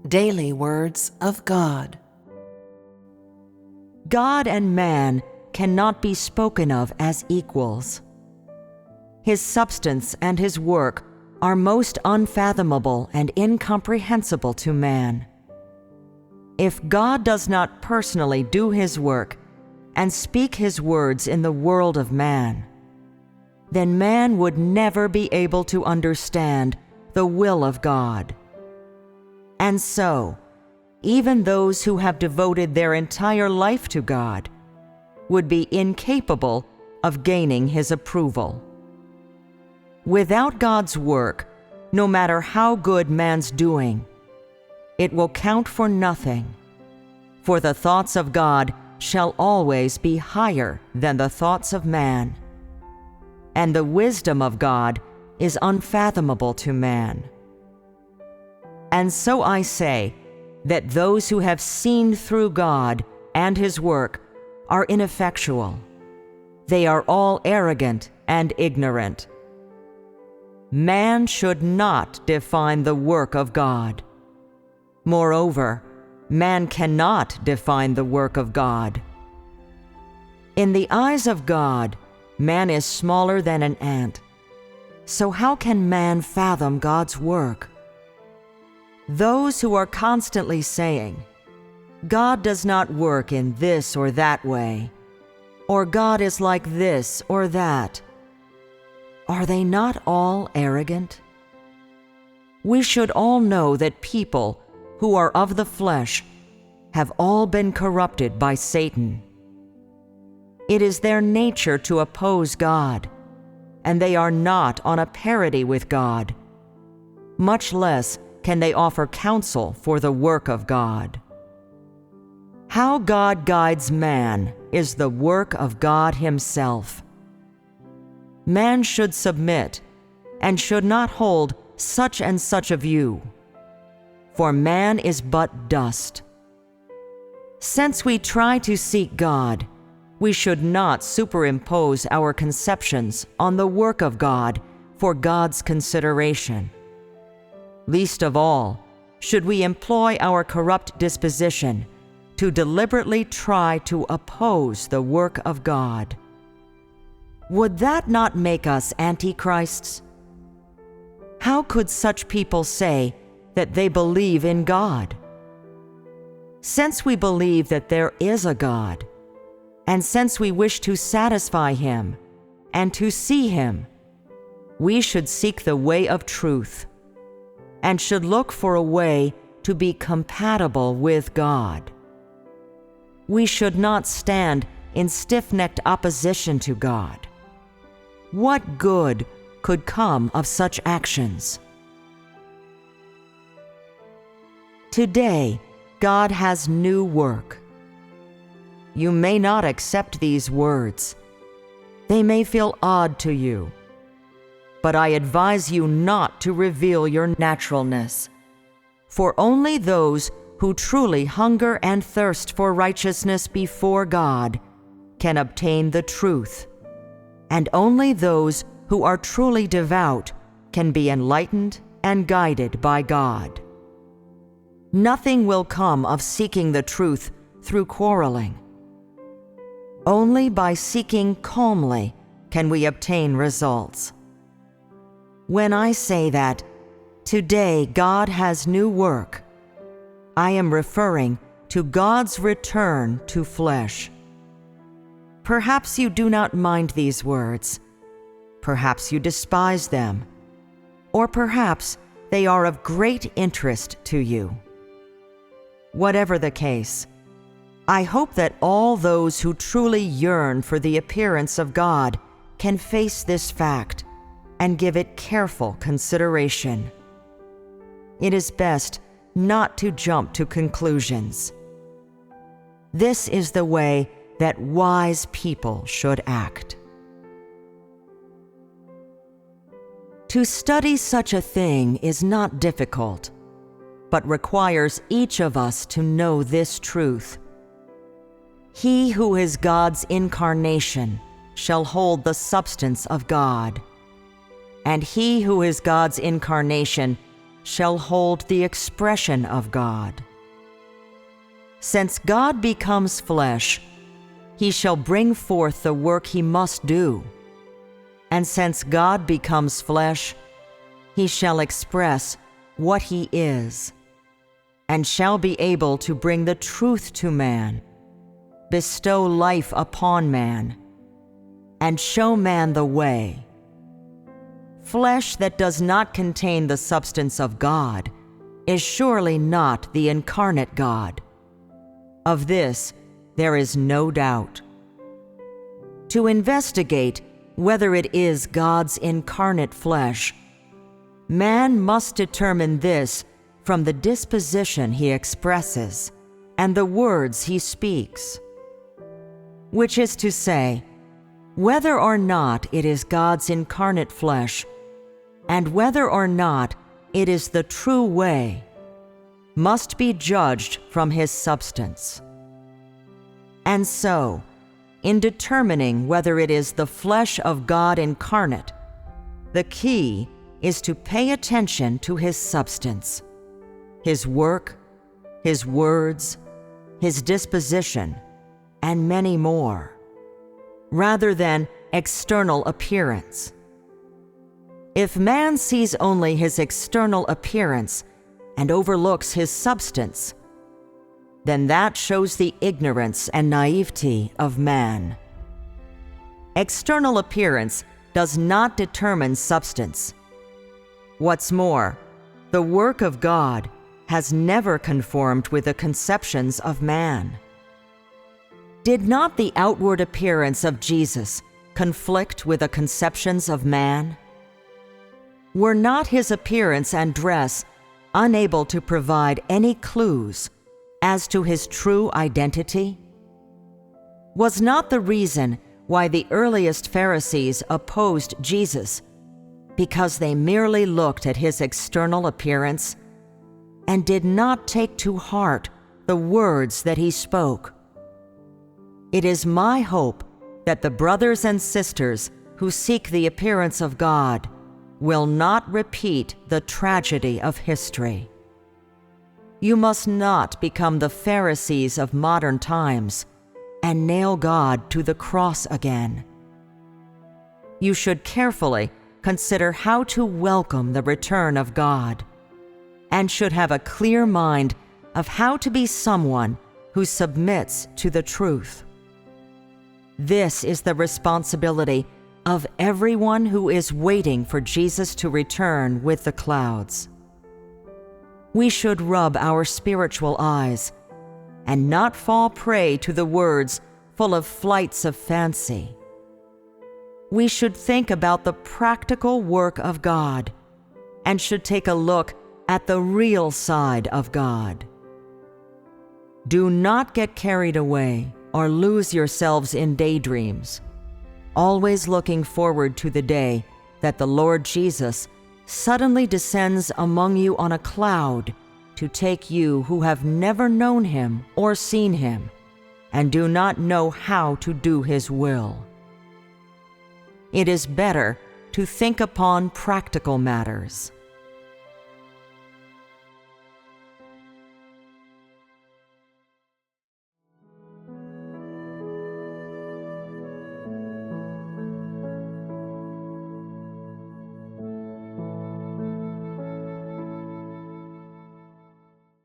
Daily Words of God. God and man cannot be spoken of as equals. His substance and his work are most unfathomable and incomprehensible to man. If God does not personally do his work and speak his words in the world of man, then man would never be able to understand the will of God. And so, even those who have devoted their entire life to God would be incapable of gaining his approval. Without God's work, no matter how good man's doing, it will count for nothing, for the thoughts of God shall always be higher than the thoughts of man, and the wisdom of God is unfathomable to man. And so I say that those who have seen through God and his work are ineffectual. They are all arrogant and ignorant. Man should not define the work of God. Moreover, man cannot define the work of God. In the eyes of God, man is smaller than an ant. So how can man fathom God's work? Those who are constantly saying, God does not work in this or that way, or God is like this or that, are they not all arrogant? We should all know that people who are of the flesh have all been corrupted by Satan. It is their nature to oppose God, and they are not on a parity with God, much less can they offer counsel for the work of God. How God guides man is the work of God himself. Man should submit and should not hold such and such a view, for man is but dust. Since we try to seek God, we should not superimpose our conceptions on the work of God for God's consideration. Least of all, should we employ our corrupt disposition to deliberately try to oppose the work of God. Would that not make us antichrists? How could such people say that they believe in God? Since we believe that there is a God, and since we wish to satisfy him and to see him, we should seek the way of truth, and should look for a way to be compatible with God. We should not stand in stiff-necked opposition to God. What good could come of such actions? Today, God has new work. You may not accept these words. They may feel odd to you. But I advise you not to reveal your naturalness, for only those who truly hunger and thirst for righteousness before God can obtain the truth, and only those who are truly devout can be enlightened and guided by God. Nothing will come of seeking the truth through quarreling. Only by seeking calmly can we obtain results. When I say that today God has new work, I am referring to God's return to flesh. Perhaps you do not mind these words. Perhaps you despise them. Or perhaps they are of great interest to you. Whatever the case, I hope that all those who truly yearn for the appearance of God can face this fact and give it careful consideration. It is best not to jump to conclusions. This is the way that wise people should act. To study such a thing is not difficult, but requires each of us to know this truth. He who is God's incarnation shall hold the substance of God, and he who is God's incarnation shall hold the expression of God. Since God becomes flesh, he shall bring forth the work he must do. And since God becomes flesh, he shall express what he is, and shall be able to bring the truth to man, bestow life upon man, and show man the way. Flesh that does not contain the substance of God is surely not the incarnate God. Of this there is no doubt. To investigate whether it is God's incarnate flesh, man must determine this from the disposition he expresses and the words he speaks, which is to say, whether or not it is God's incarnate flesh, and whether or not it is the true way, must be judged from his substance. And so, in determining whether it is the flesh of God incarnate, the key is to pay attention to his substance, his work, his words, his disposition, and many more, rather than external appearance. If man sees only his external appearance and overlooks his substance, then that shows the ignorance and naivety of man. External appearance does not determine substance. What's more, the work of God has never conformed with the conceptions of man. Did not the outward appearance of Jesus conflict with the conceptions of man? Were not his appearance and dress unable to provide any clues as to his true identity? Was not the reason why the earliest Pharisees opposed Jesus because they merely looked at his external appearance and did not take to heart the words that he spoke? It is my hope that the brothers and sisters who seek the appearance of God will not repeat the tragedy of history. You must not become the Pharisees of modern times and nail God to the cross again. You should carefully consider how to welcome the return of God, and should have a clear mind of how to be someone who submits to the truth. This is the responsibility of everyone who is waiting for Jesus to return with the clouds. We should rub our spiritual eyes and not fall prey to the words full of flights of fancy. We should think about the practical work of God and should take a look at the real side of God. Do not get carried away or lose yourselves in daydreams, always looking forward to the day that the Lord Jesus suddenly descends among you on a cloud to take you who have never known him or seen him and do not know how to do his will. It is better to think upon practical matters.